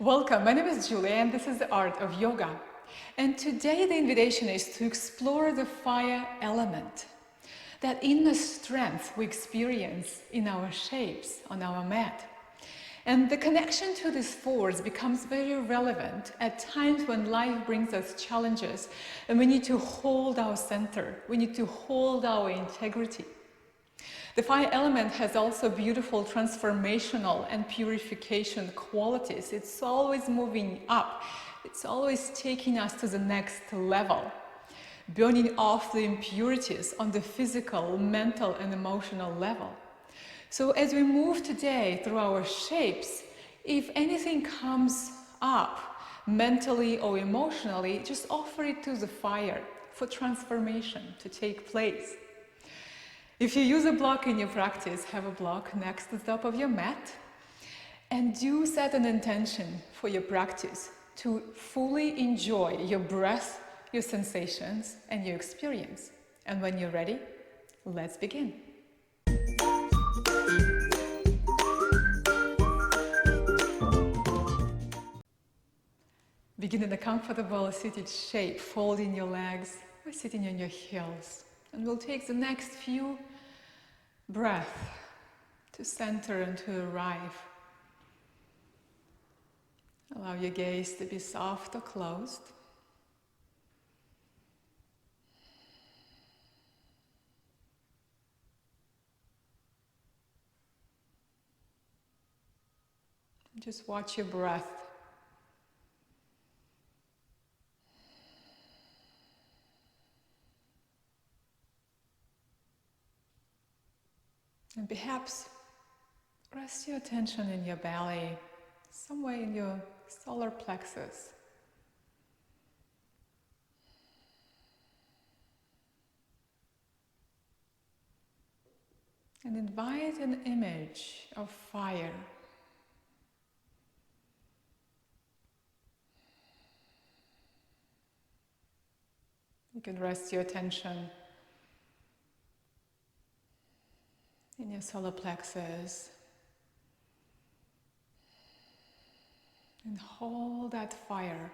Welcome, my name is Julia and this is the Art of Yoga. And today the invitation is to explore the fire element, that inner strength we experience in our shapes on our mat. And the connection to this force becomes very relevant at times when life brings us challenges and we need to hold our center, we need to hold our integrity. The fire element has also beautiful transformational and purification qualities. It's always moving up. It's always taking us to the next level, burning off the impurities on the physical, mental, and emotional level. So as we move today through our shapes, if anything comes up mentally or emotionally, just offer it to the fire for transformation to take place. If you use a block in your practice, have a block next to the top of your mat and do set an intention for your practice to fully enjoy your breath, your sensations, and your experience. And when you're ready, let's begin. Begin in a comfortable seated shape, folding your legs or sitting on your heels. And we'll take the next few breaths to center and to arrive. Allow your gaze to be soft or closed. Just watch your breath. And perhaps rest your attention in your belly, somewhere in your solar plexus. And invite an image of fire. You can rest your attention in your solar plexus and hold that fire.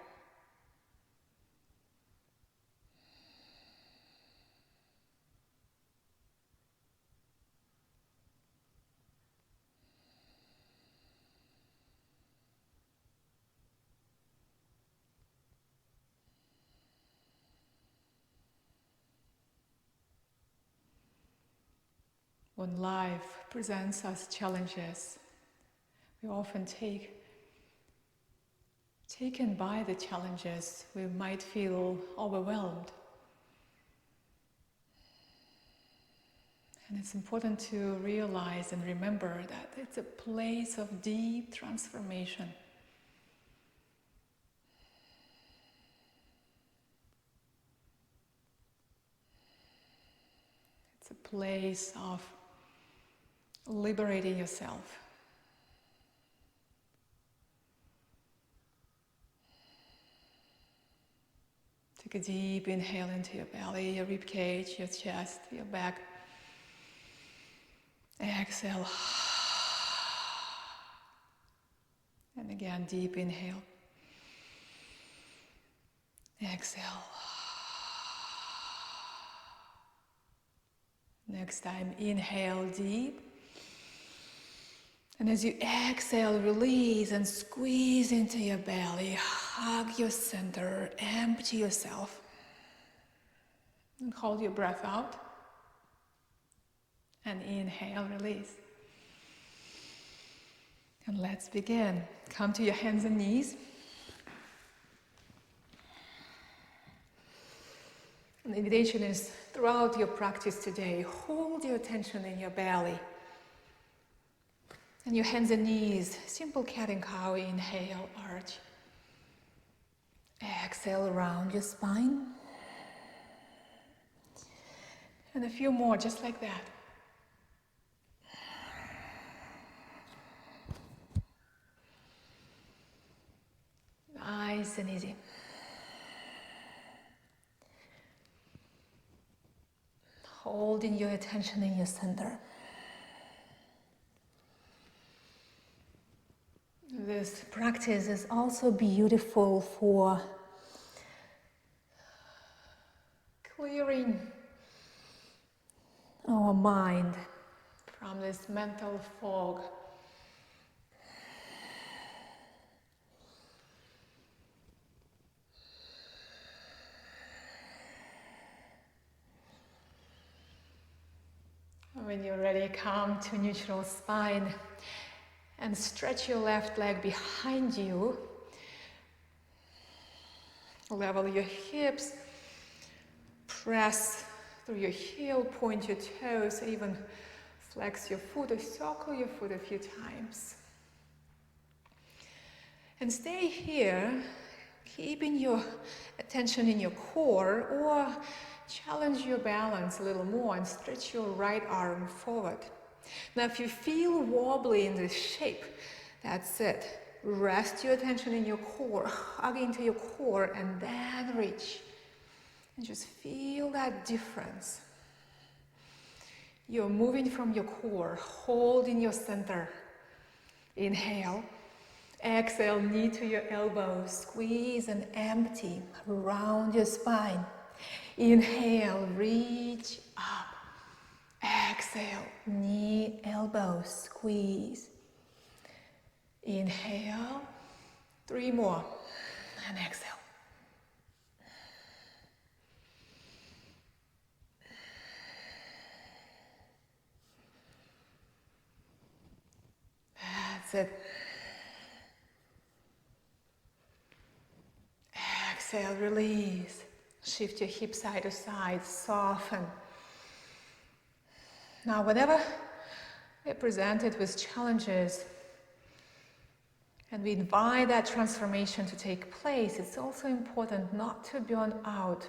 When life presents us challenges, we often taken by the challenges, we might feel overwhelmed. And it's important to realize and remember that it's a place of deep transformation. It's a place of liberating yourself. Take a deep inhale into your belly, your rib cage, your chest, your back. Exhale. And again, deep inhale. Exhale. Next time, inhale deep. And as you exhale, release and squeeze into your belly. Hug your center, empty yourself. And hold your breath out. And inhale, release. And let's begin. Come to your hands and knees. And the invitation is throughout your practice today, hold your attention in your belly. And your hands and knees, simple cat and cow, inhale, arch. Exhale, round your spine. And a few more, just like that. Nice and easy. Holding your attention in your center. The this practice is also beautiful for clearing our mind from this mental fog. When you're ready, come to neutral spine and stretch your left leg behind you. Level your hips, press through your heel, point your toes, even flex your foot or circle your foot a few times. And stay here, keeping your attention in your core, or challenge your balance a little more and stretch your right arm forward. Now, if you feel wobbly in this shape, that's it. Rest your attention in your core, hug into your core, and then reach. And just feel that difference. You're moving from your core, hold in your center. Inhale. Exhale, knee to your elbow, squeeze and empty around your spine. Inhale, reach up. Exhale, knee, elbow, squeeze. Inhale, 3 more, and exhale. That's it. Exhale, release. Shift your hips side to side, soften. Now, whenever we're presented with challenges and we invite that transformation to take place, it's also important not to burn out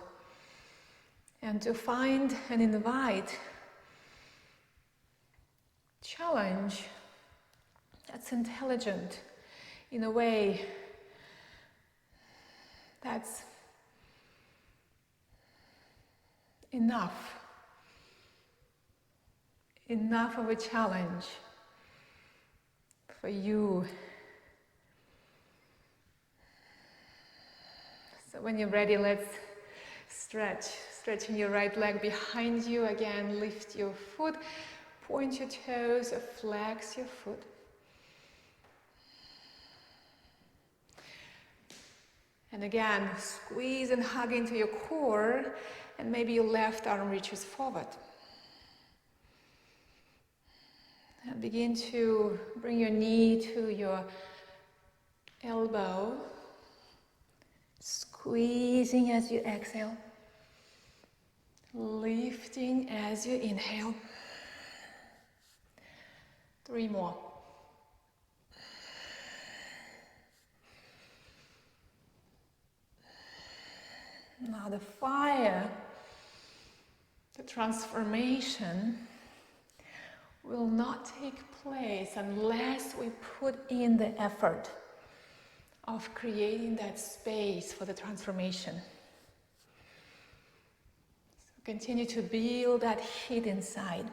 and to find and invite challenge that's intelligent in a way that's enough of a challenge for you. So when you're ready, let's stretch. Stretching your right leg behind you. Again, lift your foot, point your toes, or flex your foot. And again, squeeze and hug into your core, and maybe your left arm reaches forward. And begin to bring your knee to your elbow, squeezing as you exhale, lifting as you inhale. 3 more. Now the fire, the transformation will not take place unless we put in the effort of creating that space for the transformation. So continue to build that heat inside.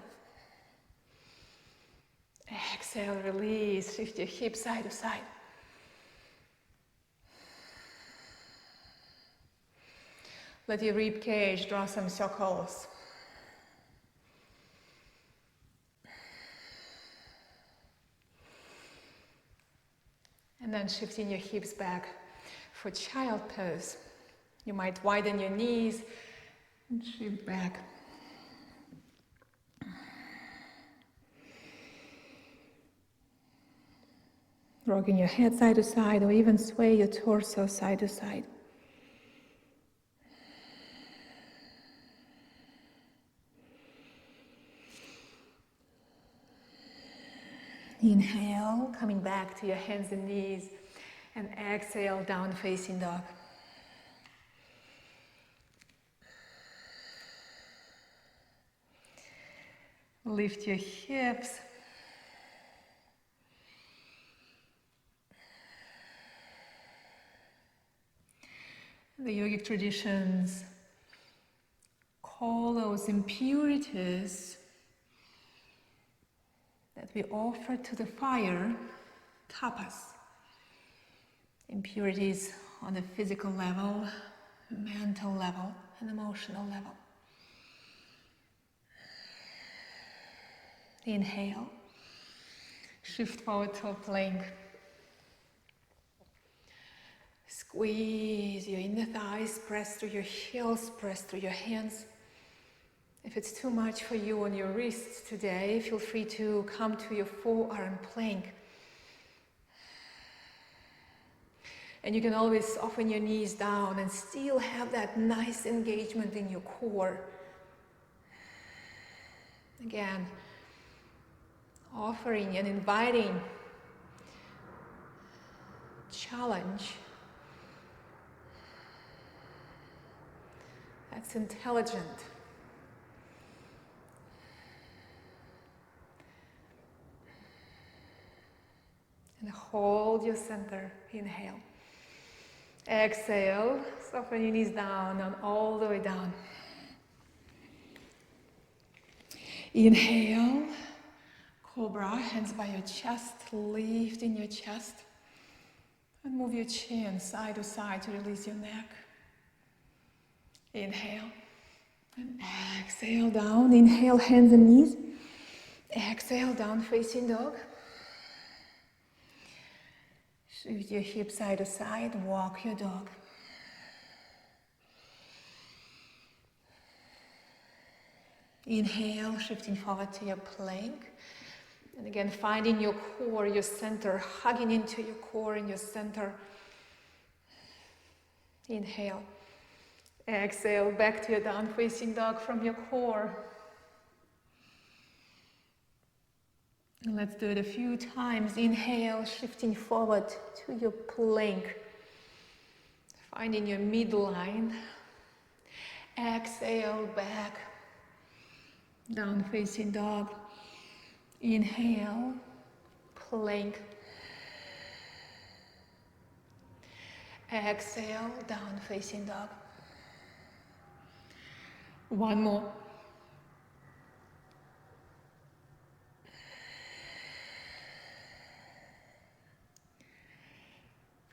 Exhale, release, shift your hips side to side. Let your rib cage draw some circles. And then shifting your hips back for child pose. You might widen your knees and shift back. Rocking your head side to side, or even sway your torso side to side. Inhale, coming back to your hands and knees, and exhale, down facing dog. Lift your hips. The yogic traditions call those impurities that we offer to the fire tapas. impurities on the physical level, mental level, and emotional level. Inhale. Shift forward to a plank. Squeeze your inner thighs, press through your heels, press through your hands. If it's too much for you on your wrists today, feel free to come to your forearm plank. And you can always soften your knees down and still have that nice engagement in your core. Again, offering and inviting challenge that's intelligent. And hold your center. Inhale. Exhale. Soften your knees down and all the way down. Inhale. Cobra, hands by your chest, lifting your chest. And move your chin side to side to release your neck. Inhale. And exhale down. Inhale, hands and knees. Exhale, down facing dog. Shift your hips side to side. Walk your dog. Inhale, shifting forward to your plank. And again, finding your core, your center, hugging into your core and your center. Inhale. Exhale, back to your down facing dog from your core. And let's do it a few times. Inhale, shifting forward to your plank. Finding your midline. Exhale, back. Down facing dog. Inhale, plank. Exhale, down facing dog. One more.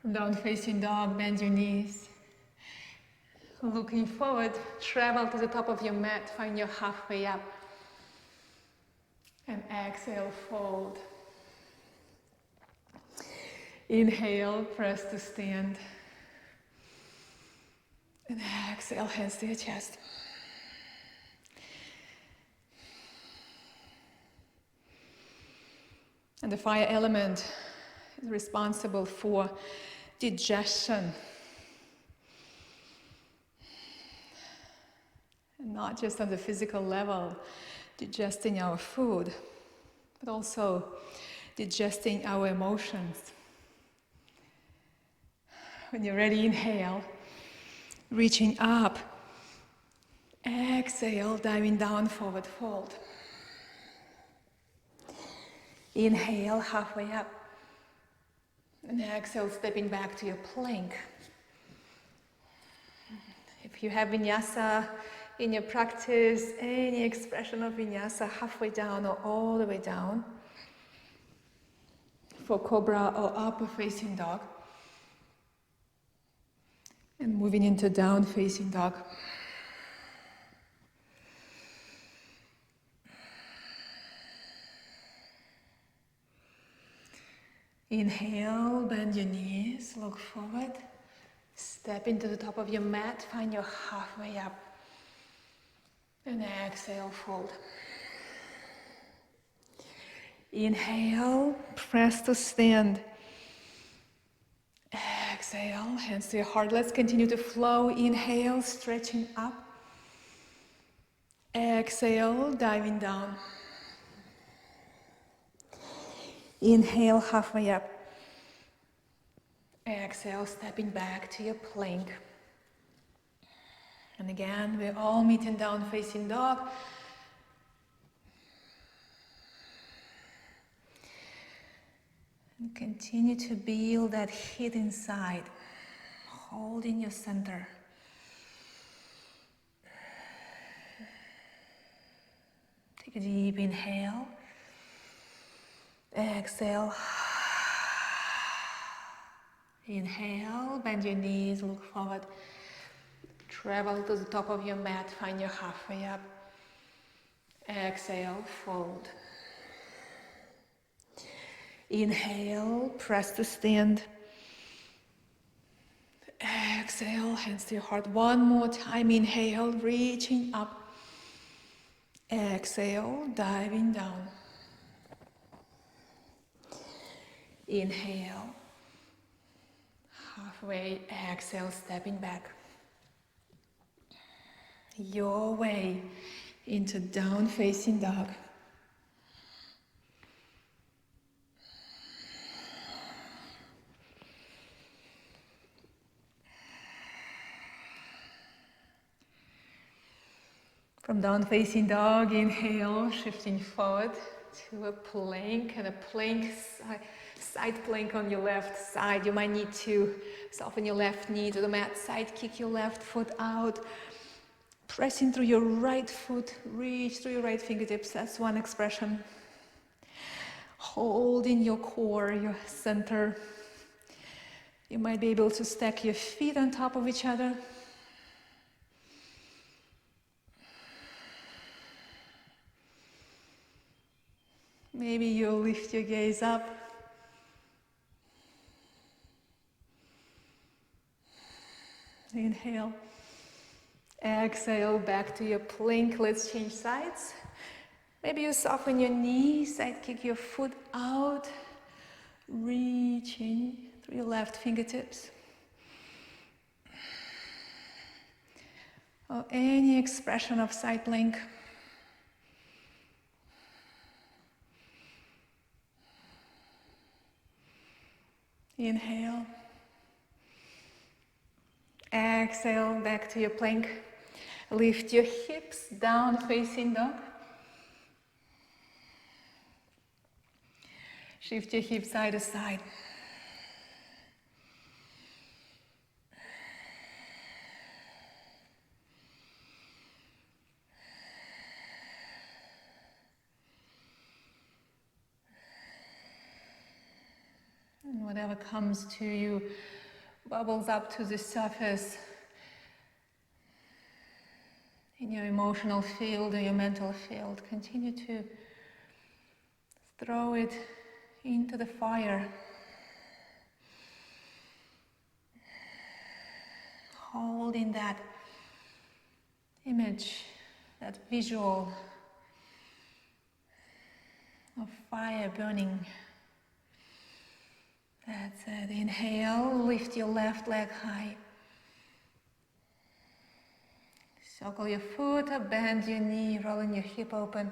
From down facing dog, bend your knees. Looking forward, travel to the top of your mat, find your halfway up. And exhale, fold. Inhale, press to stand. And exhale, hands to your chest. And the fire element is responsible for digestion. And not just on the physical level, digesting our food, but also digesting our emotions. When you're ready, inhale, reaching up. Exhale, diving down, forward fold. Inhale, halfway up. And exhale, stepping back to your plank. If you have vinyasa in your practice, any expression of vinyasa halfway down or all the way down. For cobra or upper facing dog. And moving into down facing dog. Inhale, bend your knees, look forward. Step into the top of your mat, find your halfway up. And exhale, fold. Inhale, press to stand. Exhale, hands to your heart. Let's continue to flow. Inhale, stretching up. Exhale, diving down. Inhale, halfway up. Exhale, stepping back to your plank. And again, we're all meeting down facing dog. And continue to build that heat inside, holding your center. Take a deep inhale. Exhale. Inhale, bend your knees, look forward. Travel to the top of your mat, find your halfway up. Exhale, fold. Inhale, press to stand. Exhale, hands to your heart. One more time, inhale, reaching up. Exhale, diving down. Inhale. Halfway, exhale, stepping back. Your way into down facing dog. From down facing dog, inhale, shifting forward to a plank, and a plank, side plank on your left side. You might need to soften your left knee to the mat side, kick your left foot out, pressing through your right foot, reach through your right fingertips. That's one expression. Holding your core, your center. You might be able to stack your feet on top of each other. Maybe you'll lift your gaze up. Inhale. Exhale, back to your plank. Let's change sides. Maybe you soften your knees, side kick your foot out, reaching through your left fingertips. Or any expression of side plank. Inhale. Exhale, back to your plank. Lift your hips, down facing dog. Shift your hips side to side. And whatever comes to you bubbles up to the surface in your emotional field or your mental field. Continue to throw it into the fire. Holding that image, that visual of fire burning. That's it. Inhale, lift your left leg high. Circle your foot, bend your knee, rolling your hip open.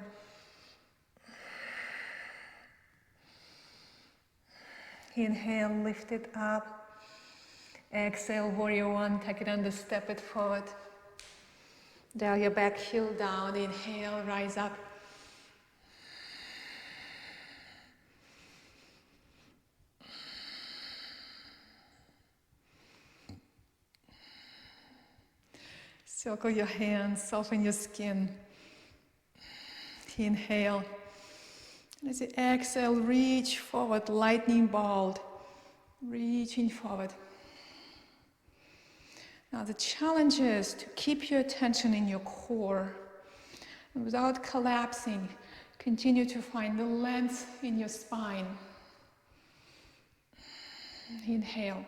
Inhale, lift it up. Exhale, warrior one, take it under, step it forward. Dial your back heel down. Inhale, rise up. Circle your hands, soften your skin. Inhale. And as you exhale, reach forward, lightning bolt. Reaching forward. Now the challenge is to keep your attention in your core. And without collapsing, continue to find the length in your spine. Inhale.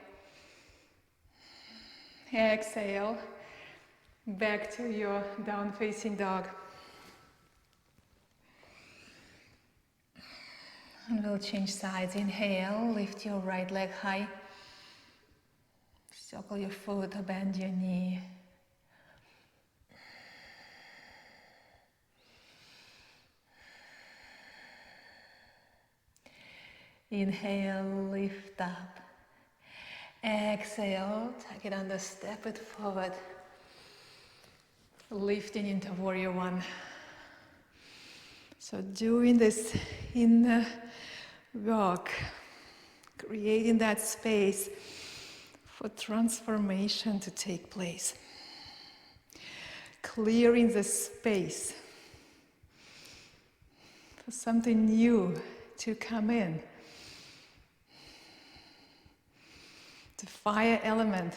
Exhale. Back to your down facing dog. And we'll change sides. Inhale, lift your right leg high. Circle your foot, bend your knee. Inhale, lift up. Exhale, take it under, step it forward. Lifting into warrior one. So doing this inner work, creating that space for transformation to take place. Clearing the space for something new to come in. The fire element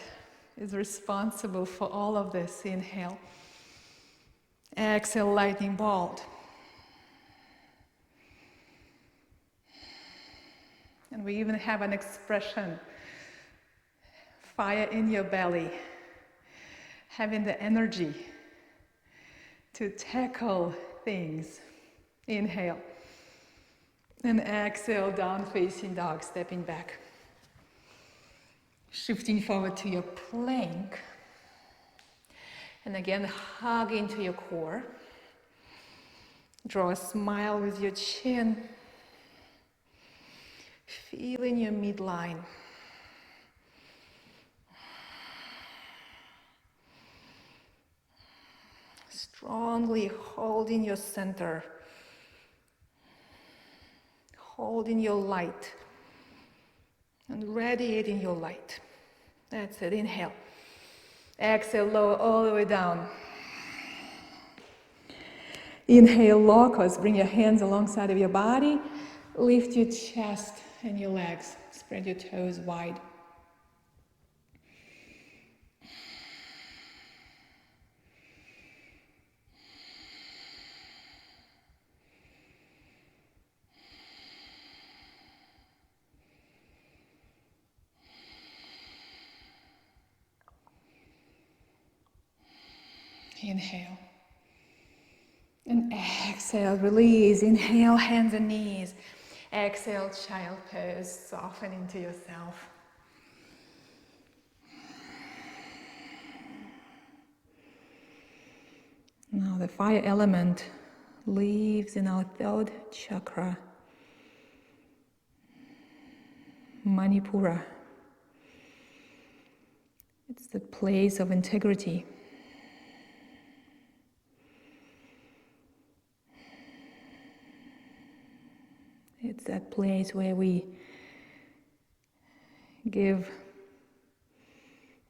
is responsible for all of this. Inhale. Exhale, lightning bolt. And we even have an expression, fire in your belly, having the energy to tackle things. Inhale. And exhale, down facing dog, stepping back. Shifting forward to your plank. And again, hug into your core. Draw a smile with your chin. Feeling your midline. Strongly holding your center. Holding your light. And radiating your light. That's it. Inhale. Exhale, lower all the way down. Inhale, locust. Bring your hands alongside of your body. Lift your chest and your legs. Spread your toes wide. Inhale. And exhale, release. Inhale, hands and knees. Exhale, child pose. Soften into yourself. Now the fire element lives in our third chakra, Manipura. It's the place of integrity. It's that place where we give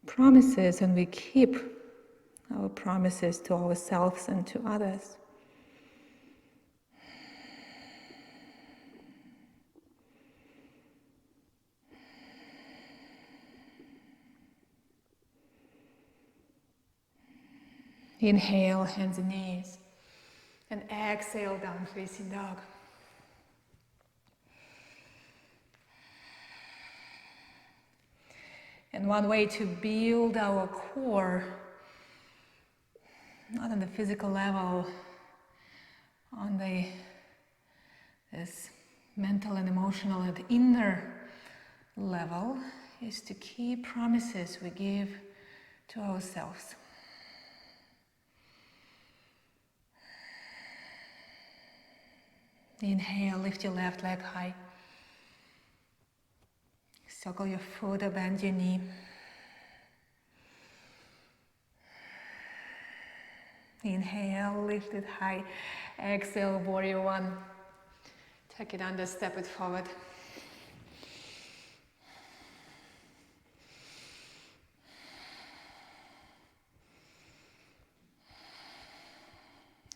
promises and we keep our promises to ourselves and to others. Inhale, hands and knees. And exhale, down facing dog. And one way to build our core, not on the physical level, on this mental and emotional and inner level, is to keep promises we give to ourselves. Inhale, lift your left leg high. Circle your foot or bend your knee. Inhale, lift it high. Exhale, warrior one. Take it under, step it forward.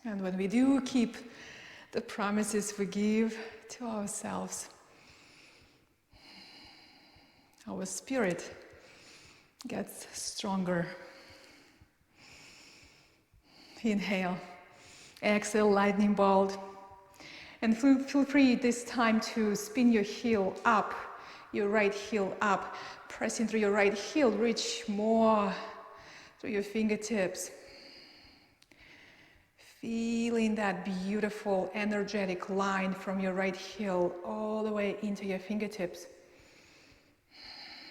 And when we do keep the promises we give to ourselves, our spirit gets stronger. Inhale, exhale, lightning bolt. And feel free this time to spin your heel up, your right heel up. Pressing through your right heel, reach more through your fingertips. Feeling that beautiful, energetic line from your right heel all the way into your fingertips.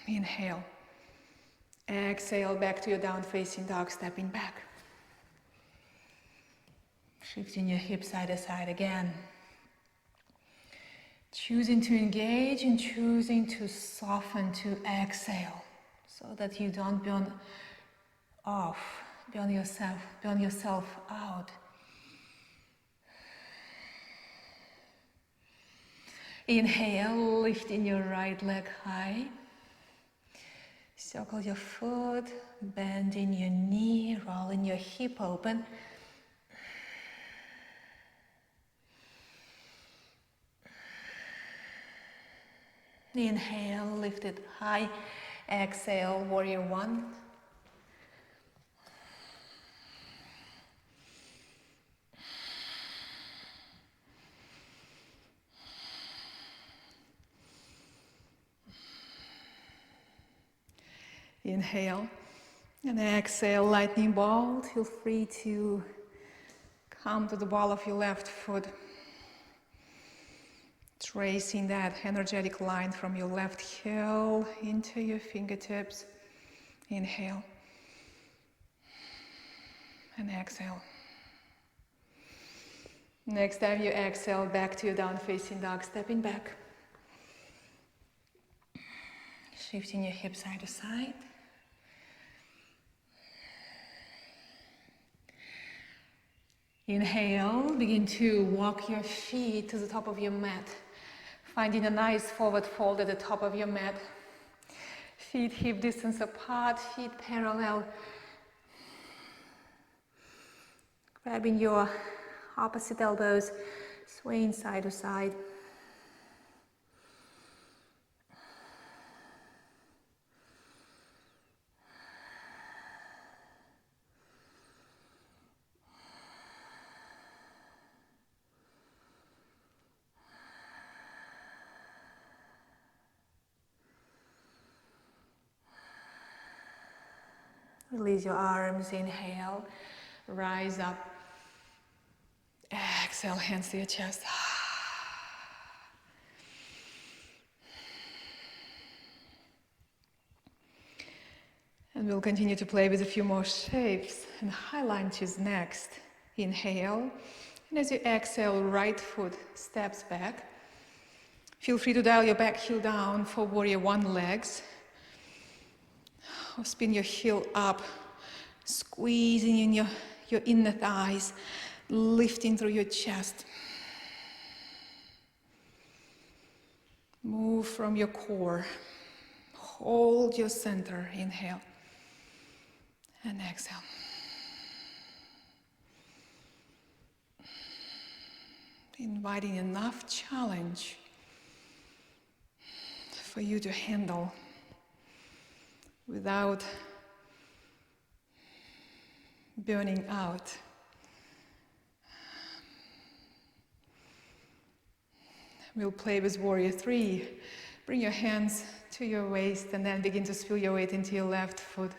Inhale. Exhale, back to your down facing dog, stepping back. Shifting your hips side to side again. Choosing to engage and choosing to soften, to exhale, so that you don't burn yourself out. Inhale, lifting your right leg high. Circle your foot, bending your knee, rolling your hip open. Inhale, lift it high. Exhale, warrior one. Inhale and exhale, lightning bolt. Feel free to come to the ball of your left foot, tracing that energetic line from your left heel into your fingertips. Inhale and exhale. Next time you exhale, back to your down facing dog, stepping back. Shifting your hips side to side. Inhale, begin to walk your feet to the top of your mat, finding a nice forward fold at the top of your mat. Feet hip distance apart, feet parallel. Grabbing your opposite elbows, swaying side to side. Release your arms, inhale, rise up. Exhale, hands to your chest. And we'll continue to play with a few more shapes. And high lunges next. Inhale. And as you exhale, right foot steps back. Feel free to dial your back heel down for warrior one legs. Or spin your heel up, squeezing in your inner thighs, lifting through your chest. Move from your core. Hold your center. Inhale and exhale. Inviting enough challenge for you to handle without burning out. We'll play with warrior three. Bring your hands to your waist and then begin to spill your weight into your left foot.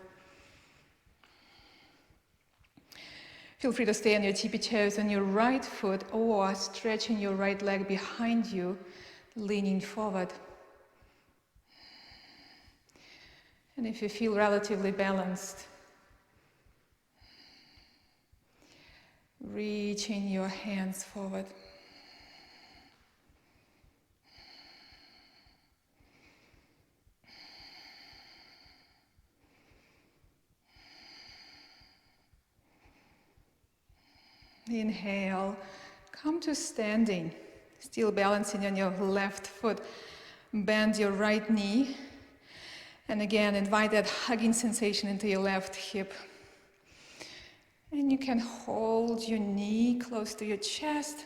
Feel free to stay on your tippy toes on your right foot or stretching your right leg behind you, leaning forward. And if you feel relatively balanced, reaching your hands forward. Inhale, come to standing, still balancing on your left foot. Bend your right knee. And again, invite that hugging sensation into your left hip. And you can hold your knee close to your chest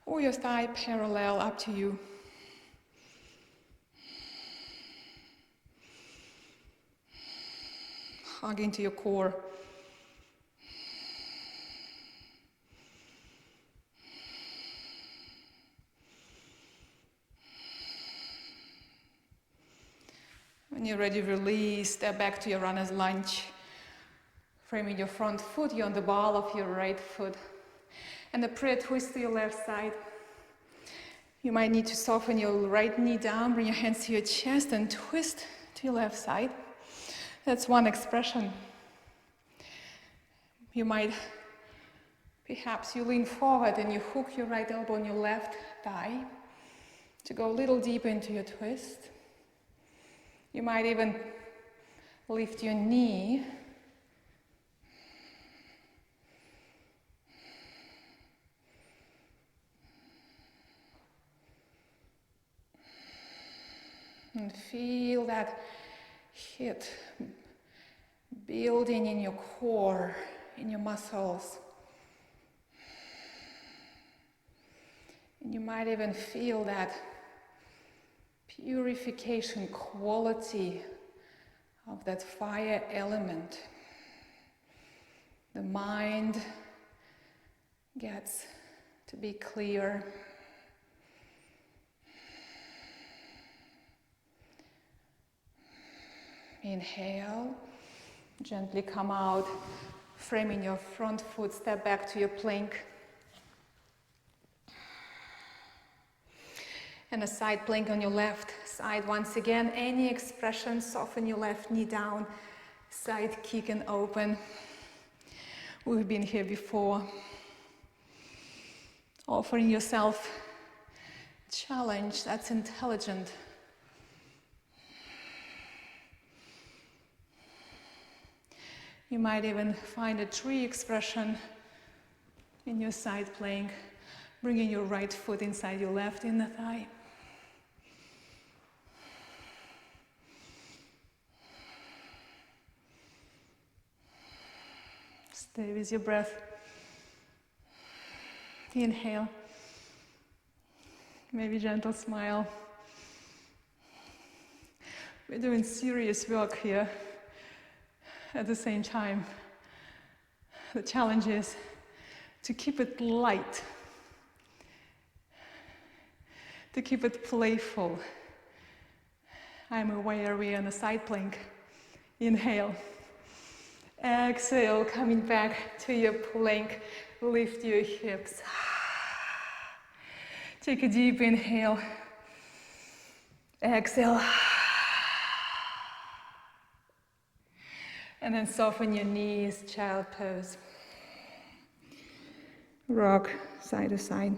or your thigh parallel, up to you. Hug into your core. When you're ready, release, step back to your runner's lunge. Framing your front foot, you're on the ball of your right foot. And a prayer twist to your left side. You might need to soften your right knee down, bring your hands to your chest and twist to your left side. That's one expression. You might, perhaps you lean forward and you hook your right elbow on your left thigh to go a little deeper into your twist. You might even lift your knee and feel that hit building in your core, in your muscles. And you might even feel that purification quality of that fire element. The mind gets to be clear. Inhale, gently come out, framing your front foot, step back to your plank. And a side plank on your left side. Once again, any expression, soften your left knee down, side kick and open. We've been here before. Offering yourself challenge that's intelligent. You might even find a tree expression in your side plank, bringing your right foot inside your left inner thigh. Stay with your breath. Inhale. Maybe gentle smile. We're doing serious work here. At the same time, the challenge is to keep it light, to keep it playful. I'm aware we're on a side plank. Inhale. Exhale, coming back to your plank. Lift your hips. Take a deep inhale. Exhale. And then soften your knees, child pose. Rock side to side.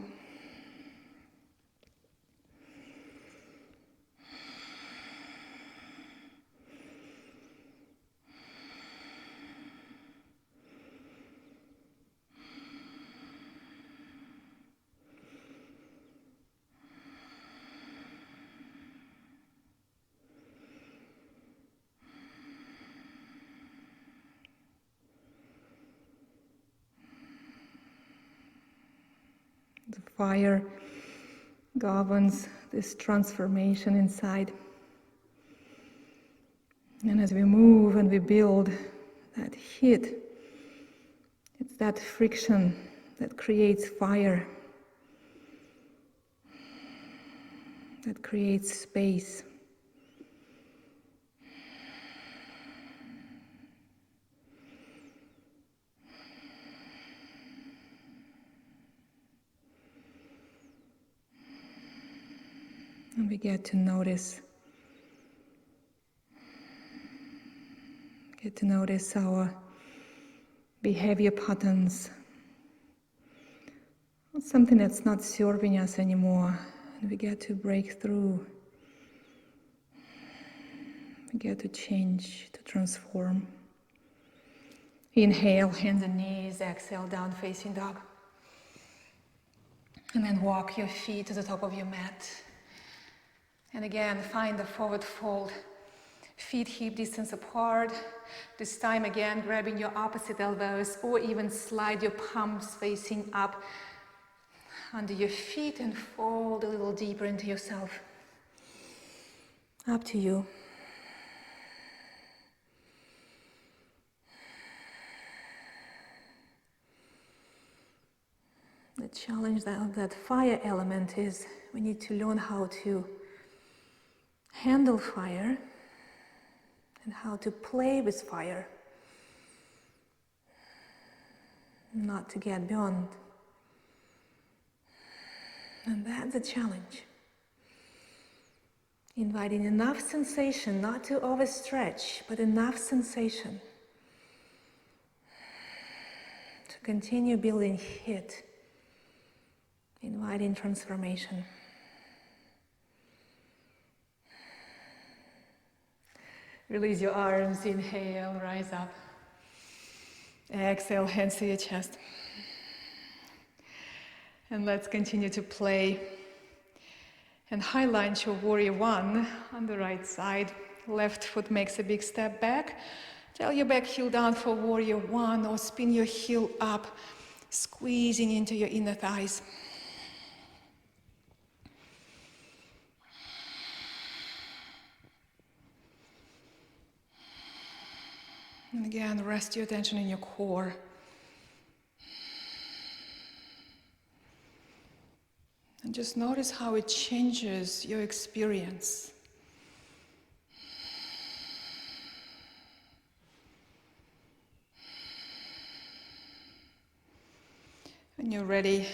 The fire governs this transformation inside. And as we move and we build that heat, it's that friction that creates fire, that creates space. And we get to notice our behavior patterns, something that's not serving us anymore, and we get to break through. We get to change, to transform. Inhale, hands and knees, exhale, down facing dog. And then walk your feet to the top of your mat. And again, find the forward fold. Feet hip distance apart. This time again, grabbing your opposite elbows, or even slide your palms facing up under your feet and fold a little deeper into yourself. Up to you. The challenge of that fire element is we need to learn how to handle fire and how to play with fire, not to get burned. And that's a challenge. Inviting enough sensation, not to overstretch, but enough sensation to continue building heat, inviting transformation. Release your arms, inhale, rise up. Exhale, hands to your chest. And let's continue to play. And highlight your warrior one on the right side. Left foot makes a big step back. Tail your back heel down for warrior one, or spin your heel up, squeezing into your inner thighs. And again, rest your attention in your core. And just notice how it changes your experience. When you're ready,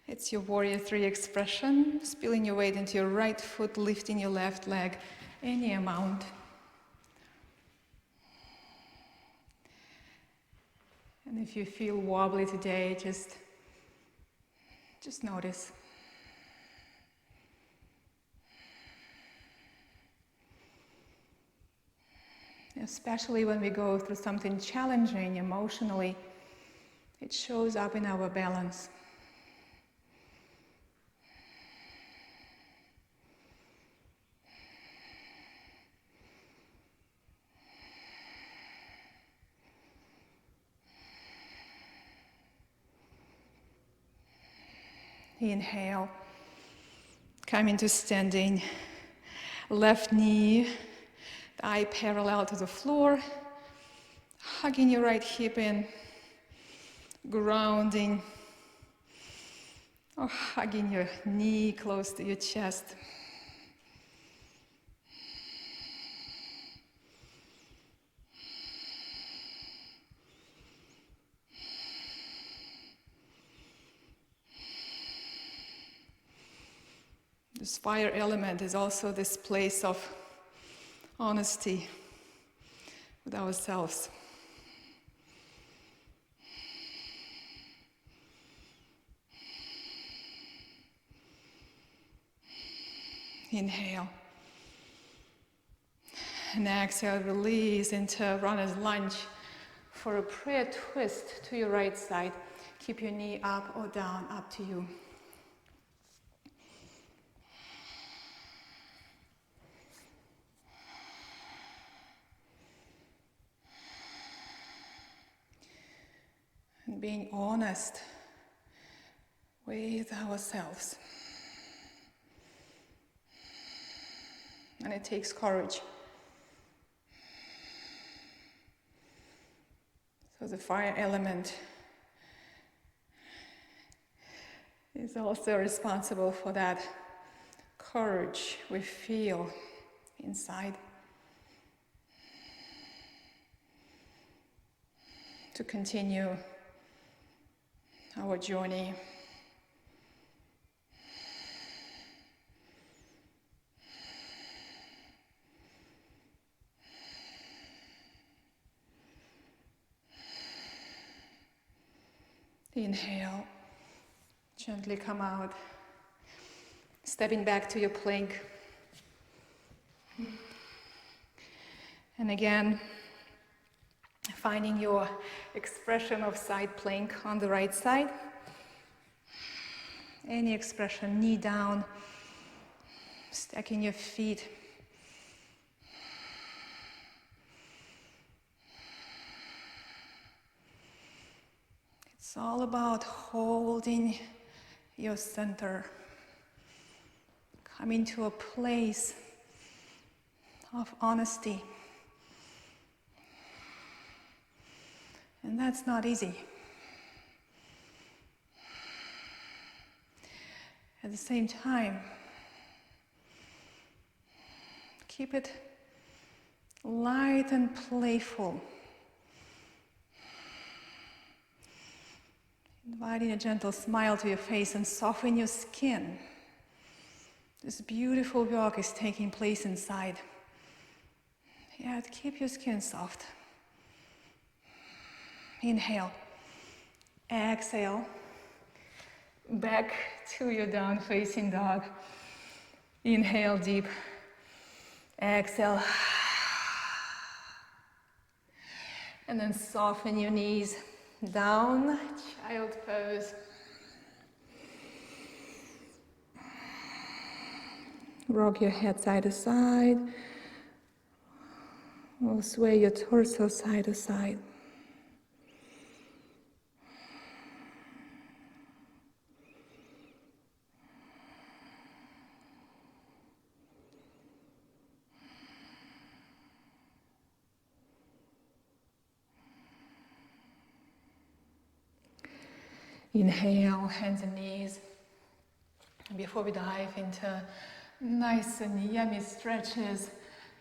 it's your Warrior 3 expression, spilling your weight into your right foot, lifting your left leg any amount. And if you feel wobbly today, just notice. Especially when we go through something challenging emotionally, it shows up in our balance. Inhale, come into standing, left knee, thigh parallel to the floor, hugging your right hip in, grounding, or hugging your knee close to your chest. This fire element is also this place of honesty with ourselves. Inhale. And exhale, release into runner's lunge for a prayer twist to your right side. Keep your knee up or down, up to you. And being honest with ourselves. And it takes courage. So the fire element is also responsible for that courage we feel inside to continue our journey. Inhale, gently come out, stepping back to your plank. And again, finding your expression of side plank on the right side. Any expression, knee down, stacking your feet. It's all about holding your center, coming to a place of honesty. And that's not easy. At the same time, keep it light and playful. Inviting a gentle smile to your face and soften your skin. This beautiful work is taking place inside. Yeah, keep your skin soft. Inhale. Exhale. Back to your down-facing dog. Inhale deep. Exhale. And then soften your knees. Down, child pose. Rock your head side to side. Or sway your torso side to side. Inhale, hands and knees. And before we dive into nice and yummy stretches,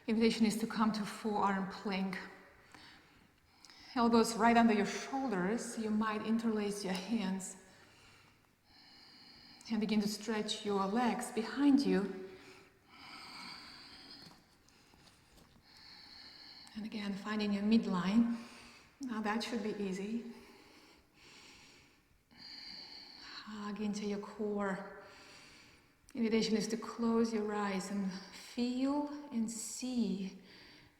invitation is to come to forearm plank. Elbows right under your shoulders. You might interlace your hands and begin to stretch your legs behind you. And again, finding your midline. Now that should be easy. Hug into your core. Invitation is to close your eyes and feel and see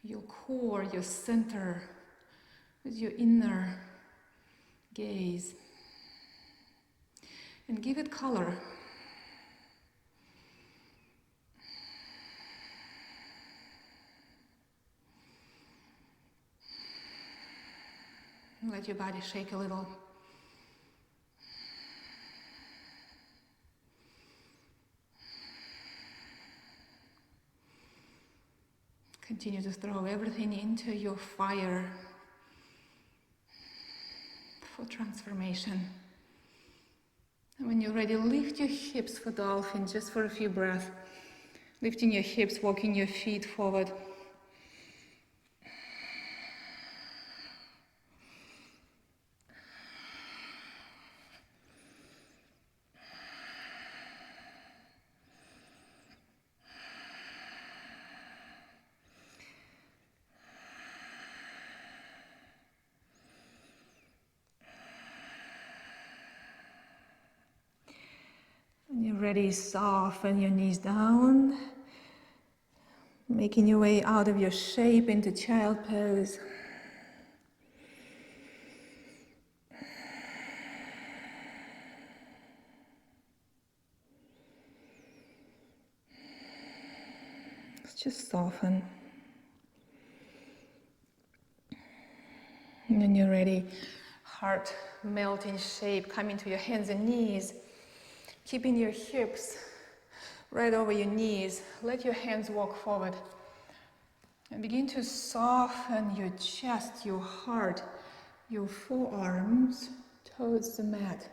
your core, your center, with your inner gaze. And give it color. Let your body shake a little. Continue to throw everything into your fire for transformation. And when you're ready, lift your hips for dolphin, just for a few breaths. Lifting your hips, walking your feet forward. When you're ready, soften your knees down, making your way out of your shape into child pose. Just soften. And when you're ready, heart melt in shape, come into your hands and knees. Keeping your hips right over your knees, let your hands walk forward. And begin to soften your chest, your heart, your forearms towards the mat.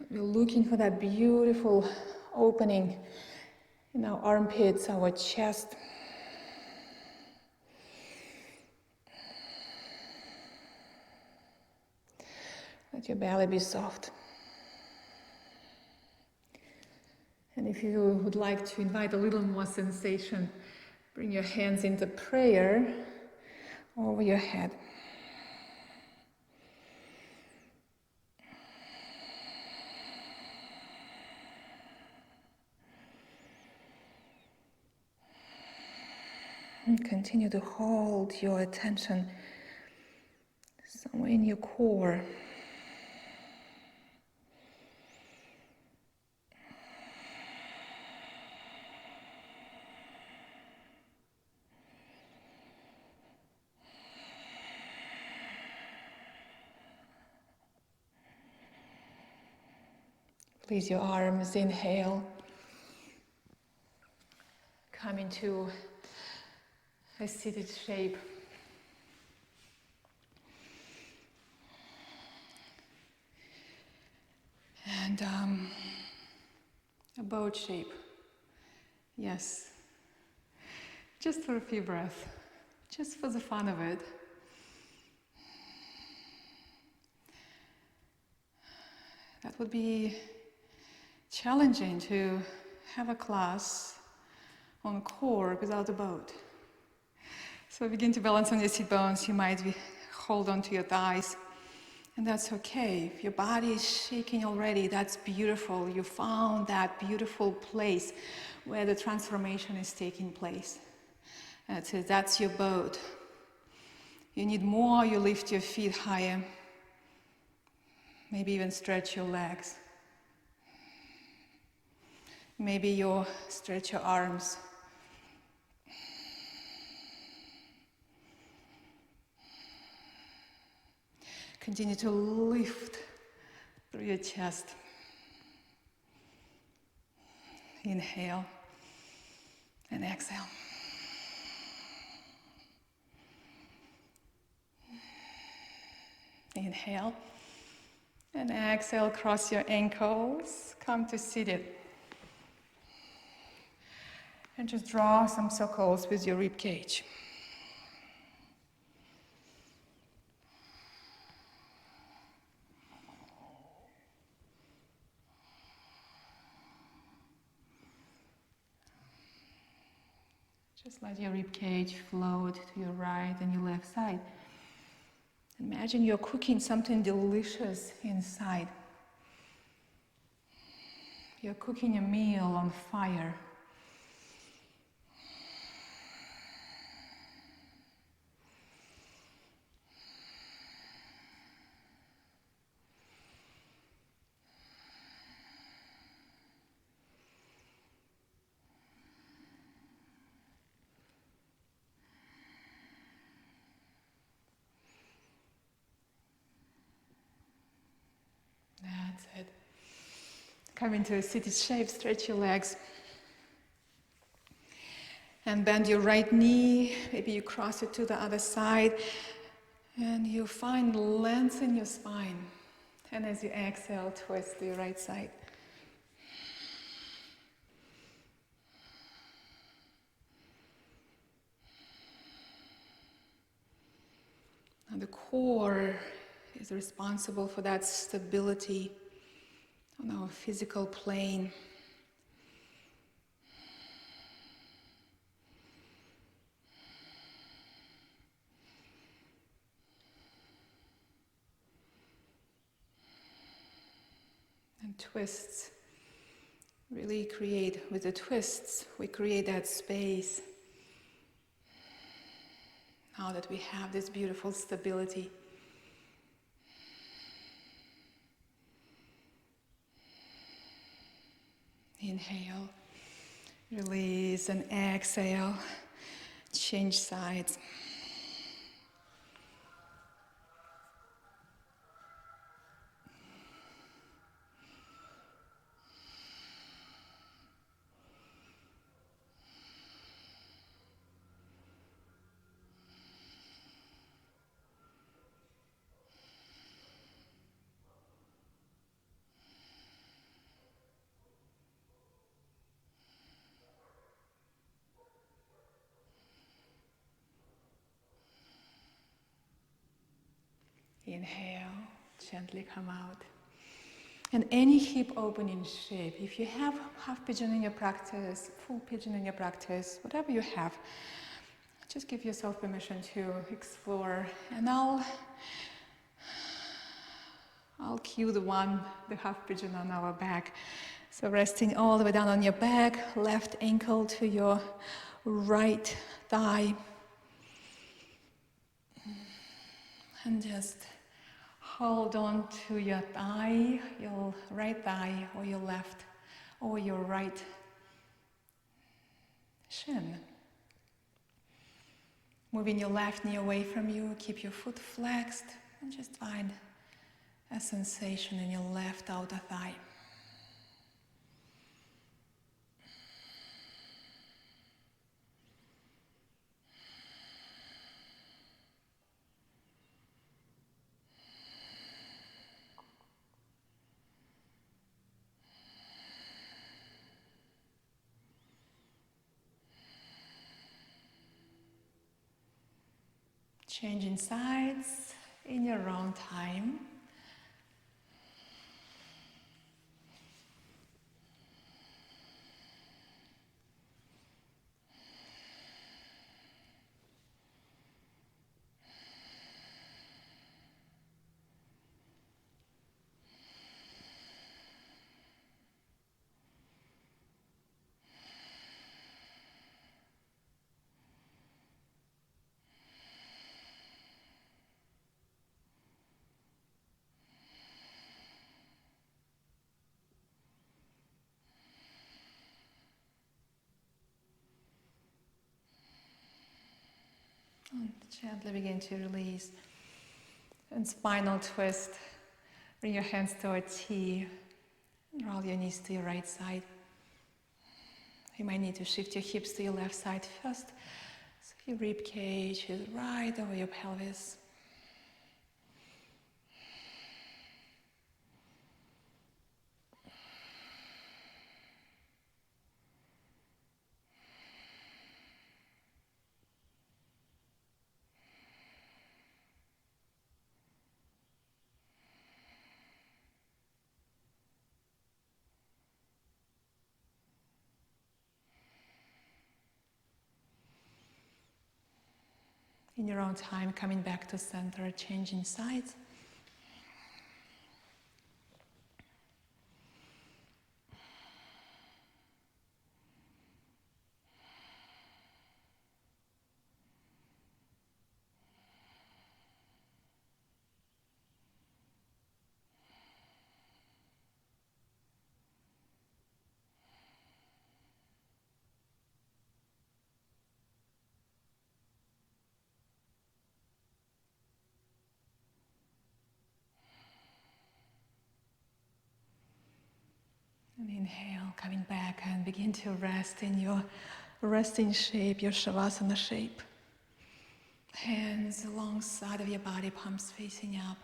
We're looking for that beautiful opening in our armpits, our chest. Let your belly be soft. And if you would like to invite a little more sensation, bring your hands into prayer over your head. And continue to hold your attention somewhere in your core. Release your arms, inhale. Come into a seated shape. And a boat shape. Yes. Just for a few breaths. Just for the fun of it. That would be challenging to have a class on core without a boat. So begin to balance on your sit bones. You might hold on to your thighs. And that's okay. If your body is shaking already, that's beautiful. You found that beautiful place where the transformation is taking place. That's it. That's your boat. You need more, you lift your feet higher. Maybe even stretch your legs. Maybe you stretch your arms. Continue to lift through your chest. Inhale and exhale. Inhale And exhale, cross your ankles, come to seated. And just draw some circles with your rib cage. Just let your rib cage float to your right and your left side. Imagine you're cooking something delicious inside. You're cooking a meal on fire. That's it. Come into a seated shape, stretch your legs. And bend your right knee, maybe you cross it to the other side. And you find length in your spine. And as you exhale, twist to your right side. And the core is responsible for that stability on our physical plane. And twists really create, with the twists, we create that space. Now that we have this beautiful stability. Inhale, release, and exhale. Change sides. Inhale, gently come out. And any hip opening shape, if you have half pigeon in your practice, full pigeon in your practice, whatever you have, just give yourself permission to explore. And I'll cue the half pigeon on our back. So resting all the way down on your back, left ankle to your right thigh. And just hold on to your thigh, your right thigh, or your left, or your right shin. Moving your left knee away from you, keep your foot flexed, and just find a sensation in your left outer thigh. Changing sides in your own time. And gently begin to release. And spinal twist. Bring your hands to a T. And roll your knees to your right side. You might need to shift your hips to your left side first. So your rib cage is right over your pelvis. In your own time, coming back to center, changing sides. And inhale, coming back and begin to rest in your resting shape, your Shavasana shape. Hands alongside of your body, palms facing up.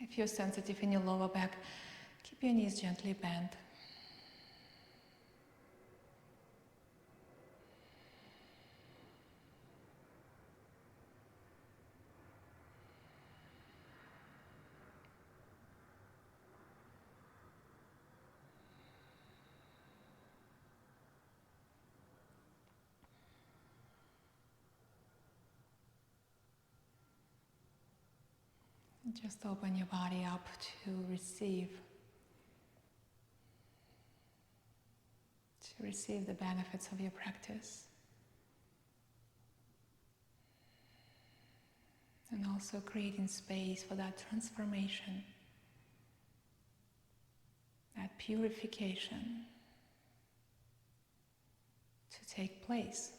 If you're sensitive in your lower back, keep your knees gently bent. Just open your body up to receive the benefits of your practice. And also creating space for that transformation, that purification to take place.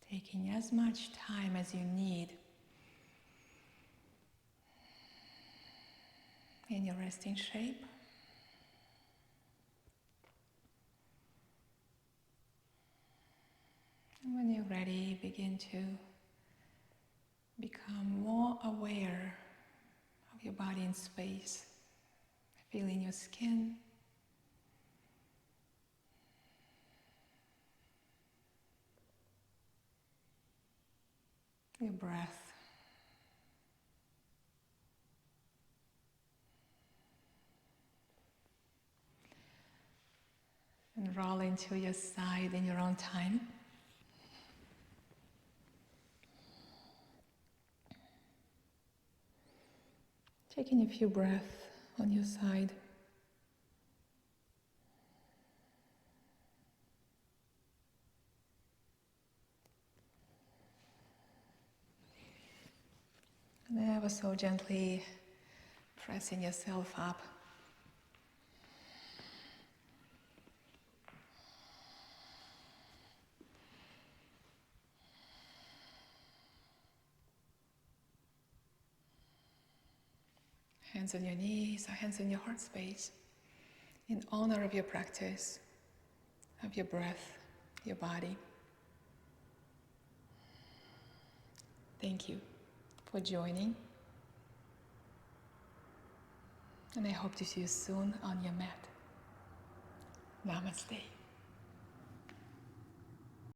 Taking as much time as you need in your resting shape. And when you're ready, begin to become more aware of your body in space, feeling your skin, your breath. And roll into your side in your own time. Taking a few breaths on your side. And ever so gently pressing yourself up. Hands on your knees or hands in your heart space, in honor of your practice, of your breath, your body. Thank you for joining, and I hope to see you soon on your mat. Namaste.